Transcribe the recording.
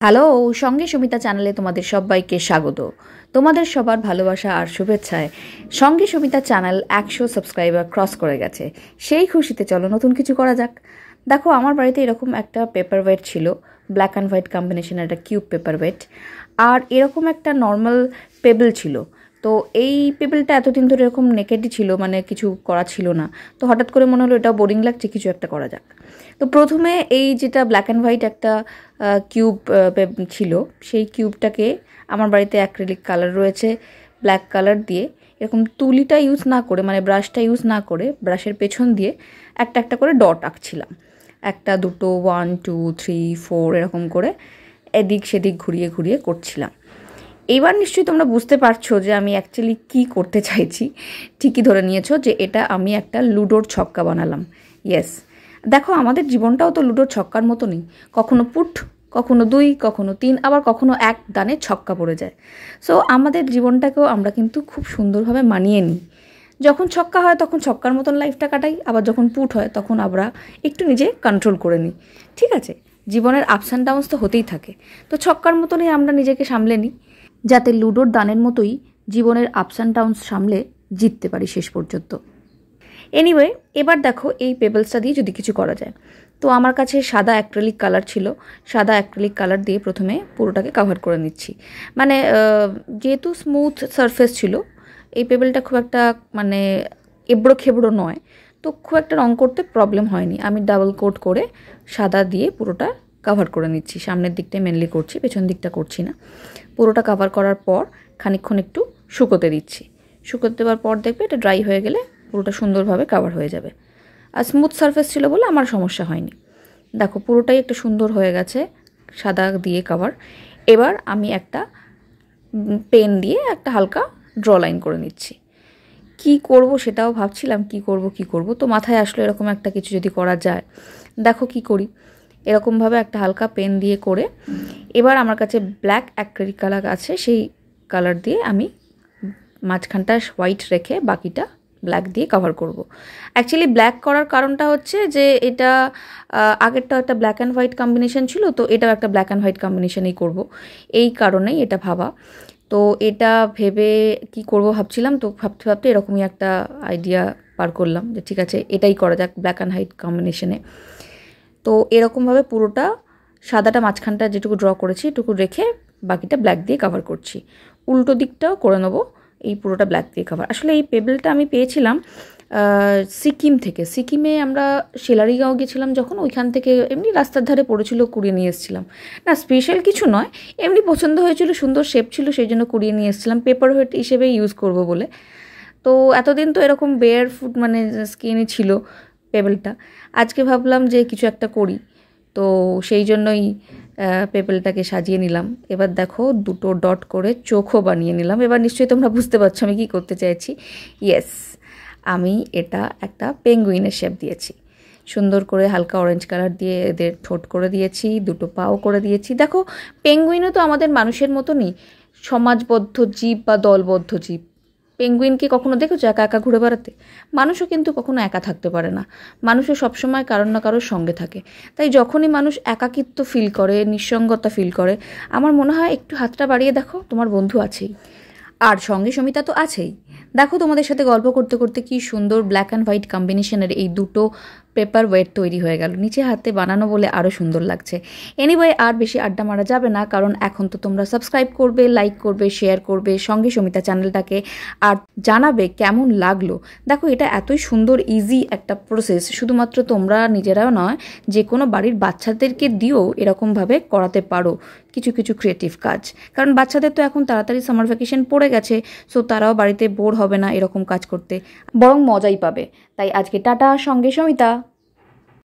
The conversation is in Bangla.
হ্যালো, সঙ্গে সুমিতা চ্যানেলে তোমাদের সবাইকে স্বাগত। তোমাদের সবার ভালোবাসা আর শুভেচ্ছায় সঙ্গে সুমিতা চ্যানেল 100 সাবস্ক্রাইবার ক্রস করে গেছে। সেই খুশিতে চলো নতুন কিছু করা যাক। দেখো, আমার বাড়িতে এরকম একটা পেপার ওয়েট ছিল, ব্ল্যাক অ্যান্ড হোয়াইট কম্বিনেশনের একটা কিউব পেপার ওয়েট, আর এরকম একটা নর্মাল পেবল ছিল। তো এই পেবলটা এতদিন ধরে এরকম নেকেডই ছিল, মানে কিছু করা ছিল না। তো হঠাৎ করে মনে হলো এটা বোরিং লাগছে, কিছু একটা করা যাক। তো প্রথমে এই যেটা ব্ল্যাক অ্যান্ড হোয়াইট একটা কিউব ছিল, সেই কিউবটাকে আমার বাড়িতে অ্যাক্রিলিক কালার রয়েছে, ব্ল্যাক কালার দিয়ে এরকম তুলিটা ইউজ না করে, মানে ব্রাশটা ইউজ না করে, ব্রাশের পেছন দিয়ে একটা একটা করে ডট আঁকছিলাম। একটা দুটো 1 2 3 4 এরকম করে এদিক সেদিক ঘুরিয়ে ঘুরিয়ে করছিলাম। এইবার নিশ্চয়ই তোমরা বুঝতে পারছো যে আমি অ্যাকচুয়ালি কী করতে চাইছি। ঠিকই ধরে নিয়েছো যে এটা আমি একটা লুডোর ছক্কা বানালাম। ইয়েস, দেখো আমাদের জীবনটাও তো লুডোর ছক্কার মতনই, কখনো পুট, কখনো 2, কখনো 3, আবার কখনো এক দানে ছক্কা পড়ে যায়। সো আমাদের জীবনটাকেও আমরা কিন্তু খুব সুন্দরভাবে মানিয়ে নিই। যখন ছক্কা হয় তখন ছক্কার মতন লাইফটা কাটাই, আবার যখন পুট হয় তখন আমরা একটু নিজে কন্ট্রোল করে নিই। ঠিক আছে, জীবনের আপস অ্যান্ড ডাউনস তো হতেই থাকে, তো ছক্কার মতনই আমরা নিজেকে সামলে নিই, যাতে লুডোর দানের মতোই জীবনের আপস অ্যান্ড ডাউনস সামলে জিততে পারি শেষ পর্যন্ত। এনিওয়ে, এবার দেখো এই পেবলসটা দিয়ে যদি কিছু করা যায়। তো আমার কাছে সাদা অ্যাক্রিলিক কালার ছিল, সাদা অ্যাক্রিলিক কালার দিয়ে প্রথমে পুরোটাকে কভার করে নিচ্ছি। মানে যেহেতু স্মুথ সারফেস ছিল, এই পেবলটা খুব একটা মানে এবড়ো খেবড়ো নয়, তো খুব একটা রং করতে প্রবলেম হয়নি। আমি ডাবল কোট করে সাদা দিয়ে পুরোটা কভার করে নিচ্ছি। সামনের দিকটাই মেনলি করছি, পেছন দিকটা করছি না। পুরোটা কভার করার পর খানিকক্ষণ একটু শুকোতে দিচ্ছি। শুকোতে দেওয়ার পর দেখবে এটা ড্রাই হয়ে গেলে পুরোটা সুন্দরভাবে কভার হয়ে যাবে। আর স্মুথ সারফেস ছিল বলে আমার সমস্যা হয়নি। দেখো পুরোটাই একটু সুন্দর হয়ে গেছে সাদা দিয়ে কভার। এবার আমি একটা পেন দিয়ে একটা হালকা ড্র লাইন করে নিচ্ছি। কি করব সেটাও ভাবছিলাম, কি করব, তো মাথায় আসলো এরকম একটা কিছু যদি করা যায়। দেখো কি করি, এরকমভাবে একটা হালকা পেন দিয়ে করে, এবার আমার কাছে ব্ল্যাক অ্যাক্রিলিক কালার আছে, সেই কালার দিয়ে আমি মাঝখানটা হোয়াইট রেখে বাকিটা ব্ল্যাক দিয়ে কভার করব। অ্যাকচুয়ালি ব্ল্যাক করার কারণটা হচ্ছে যে এটা আগেরটা একটা ব্ল্যাক অ্যান্ড হোয়াইট কম্বিনেশন ছিল, তো এটাও একটা ব্ল্যাক অ্যান্ড হোয়াইট কম্বিনেশনেই করব, এই কারণেই এটা ভাবা। তো এটা ভেবে কি করব ভাবছিলাম, তো ভাবতে ভাবতে এরকমই একটা আইডিয়া পার করলাম যে ঠিক আছে এটাই করা যাক ব্ল্যাক অ্যান্ড হোয়াইট কম্বিনেশনে। তো এরকমভাবে পুরোটা সাদাটা মাঝখানটা যেটুকু ড্র করেছি এটুকু রেখে বাকিটা ব্ল্যাক দিয়ে কভার করছি। উল্টো দিকটাও করে নেবো এই পুরোটা ব্ল্যাক দিয়ে কভার। আসলে এই পেবলটা আমি পেয়েছিলাম সিকিম থেকে। সিকিমে আমরা শিলারিগাঁও গেছিলাম যখন, ওইখান থেকে এমনি রাস্তার ধারে পড়েছিল, কুড়িয়ে নিয়ে এসেছিলাম। না স্পেশাল কিছু নয়, এমনি পছন্দ হয়েছিল, সুন্দর শেপ ছিল, সেই জন্য কুড়িয়ে নিয়ে এসেছিলাম পেপার ওয়েট হিসেবে ইউজ করব বলে। তো এতদিন তো এরকম বেয়ার ফুট মানে স্কিনই ছিল পেবলটা। আজকে ভাবলাম যে কিছু একটা করি, তো সেই জন্যই পেপলটাকে সাজিয়ে নিলাম। এবার দেখো দুটো ডট করে চোখও বানিয়ে নিলাম। এবার নিশ্চয়ই তোমরা বুঝতে পারছো আমি কী করতে চাইছি। ইয়েস, আমি এটা একটা পেঙ্গুইনের শেপ দিয়েছি, সুন্দর করে হালকা অরেঞ্জ কালার দিয়ে এদের ঠোঁট করে দিয়েছি, দুটো পাও করে দিয়েছি। দেখো পেঙ্গুইনও তো আমাদের মানুষের মতনই সমাজবদ্ধ জীব বা দলবদ্ধ জীব। পেঙ্গুইনকে কখনো দেখেছো একা একা ঘুরে বেড়াতে? মানুষও কিন্তু কখনো একা থাকতে পারে না, মানুষও সবসময় কারোর না কারোর সঙ্গে থাকে। তাই যখনই মানুষ একাকিত্ব ফিল করে, নিঃসঙ্গতা ফিল করে, আমার মনে হয় একটু হাতটা বাড়িয়ে দেখো, তোমার বন্ধু আছেই, আর সঙ্গে সমিতা তো আছেই। দেখো তোমাদের সাথে গল্প করতে করতে কি সুন্দর ব্ল্যাক অ্যান্ড হোয়াইট কম্বিনেশনের এই দুটো পেপার ওয়েট তৈরি হয়ে গেল, নিচে হাতে বানানো বলে আরও সুন্দর লাগছে। এনিওয়ে, আর বেশি আড্ডা মারা যাবে না, কারণ এখন তো তোমরা সাবস্ক্রাইব করবে, লাইক করবে, শেয়ার করবে সঙ্গে সমিতা চ্যানেলটাকে, আর জানাবে কেমন লাগলো। দেখো এটা এতই সুন্দর ইজি একটা প্রসেস, শুধুমাত্র তোমরা নিজেরাও নয়, যে কোনো বাড়ির বাচ্চাদেরকে দিয়েও এরকমভাবে করাতে পারো কিছু কিছু ক্রিয়েটিভ কাজ। কারণ বাচ্চাদের তো এখন তাড়াতাড়ি সামার ভ্যাকেশন পড়ে গেছে, সো তারাও বাড়িতে বোর হবে না এরকম কাজ করতে, বরং মজাই পাবে। তাই আজকে টাটা, সঙ্গে সমিতা।